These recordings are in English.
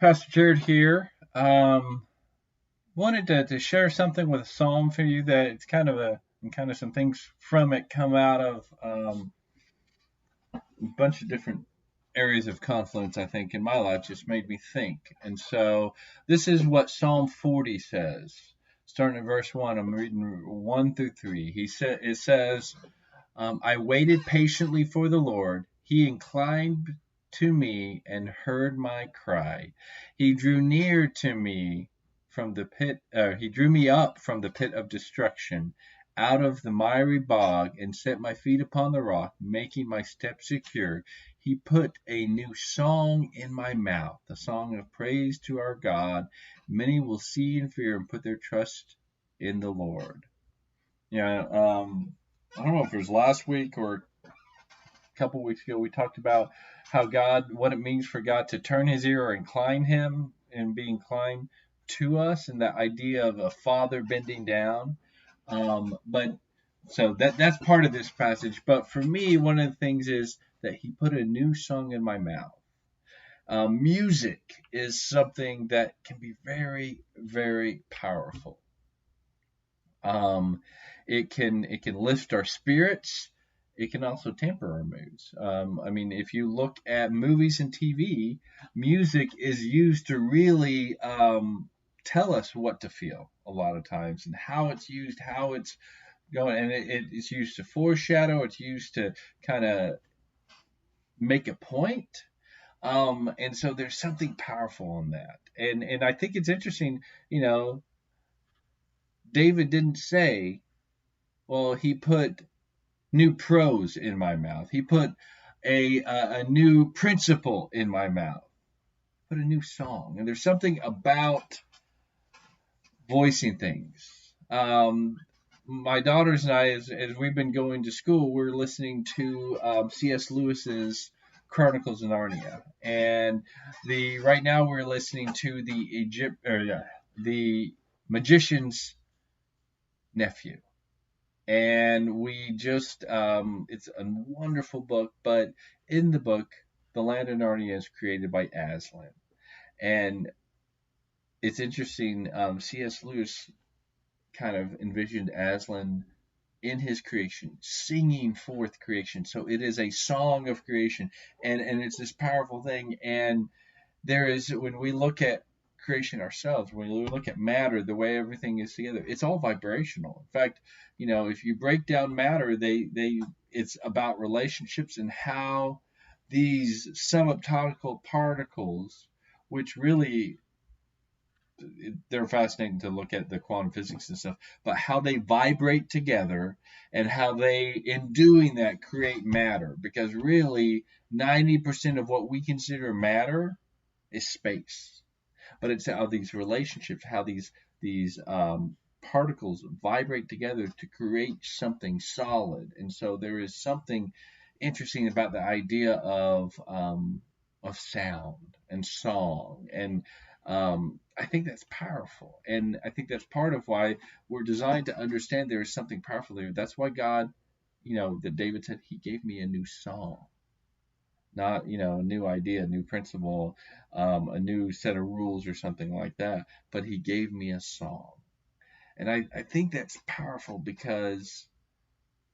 Pastor Jared here. Wanted to share something with a psalm for you that it's kind of some things from it come out of a bunch of different areas of confluence, I think, in my life just made me think. And so this is what Psalm 40 says. Starting at verse 1, I'm reading 1 through 3. It says, I waited patiently for the Lord. He inclined to me and heard my cry. He drew near to me from the pit. He drew me up from the pit of destruction, out of the miry bog, and set my feet upon the rock, making my steps secure. He put a new song in my mouth, a song of praise to our God. Many will see and fear and put their trust in the Lord. Yeah, I don't know if it was last week or a couple weeks ago, we talked about what it means for God to turn his ear or incline him and be inclined to us, and that idea of a father bending down. But so that's part of this passage. But for me, one of the things is that he put a new song in my mouth. Music is something that can be very, very powerful. It can lift our spirits. It can also temper our moods. I mean, if you look at movies and TV, music is used to really tell us what to feel a lot of times, and how it's used, how it's going, and it's used to foreshadow. It's used to kind of make a point. And so there's something powerful in that, and I think it's interesting. David didn't say, well, he put new prose in my mouth. He put a new principle in my mouth. Put a new song. And there's something about voicing things. My daughters and I, as we've been going to school, we're listening to C.S. Lewis's Chronicles of Narnia. And right now we're listening to the Magician's Nephew. And we just it's a wonderful book. But in the book, the land of Narnia is created by Aslan. And it's interesting, C.S. Lewis kind of envisioned Aslan in his creation, singing forth creation. So it is a song of creation, and it's this powerful thing. And there is, when we look at creation ourselves, when we look at matter, the way everything is together, it's all vibrational. In fact, if you break down matter, it's about relationships and how these subatomic particles, which really, they're fascinating to look at the quantum physics and stuff, but how they vibrate together and how they, in doing that, create matter. Because really, 90% of what we consider matter is space. But it's how these relationships, how these particles vibrate together to create something solid. And so there is something interesting about the idea of sound and song, and I think that's powerful, and I think that's part of why we're designed to understand there is something powerful there. That's why God, that David said, He gave me a new song. Not, a new idea, a new principle, a new set of rules or something like that, but He gave me a song. And I think that's powerful, because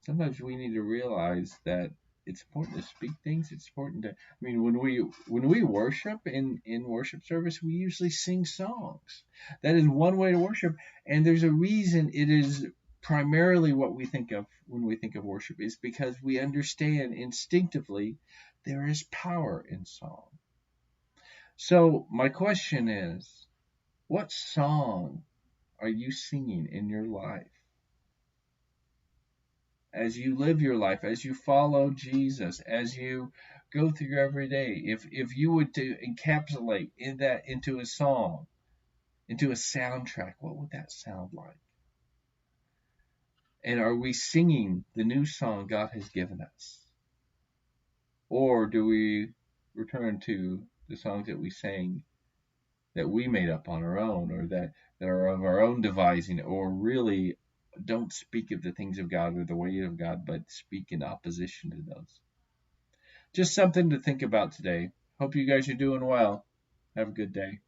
sometimes we need to realize that it's important to speak things. It's important to, when we worship in worship service, we usually sing songs. That is one way to worship, and there's a reason it is primarily what we think of when we think of worship, is because we understand instinctively there is power in song. So my question is, what song are you singing in your life? As you live your life, as you follow Jesus, as you go through your everyday, if you were to encapsulate into a song, into a soundtrack, what would that sound like? And are we singing the new song God has given us? Or do we return to the songs that we sang, that we made up on our own, or that are of our own devising, or really don't speak of the things of God or the way of God, but speak in opposition to those? Just something to think about today. Hope you guys are doing well. Have a good day.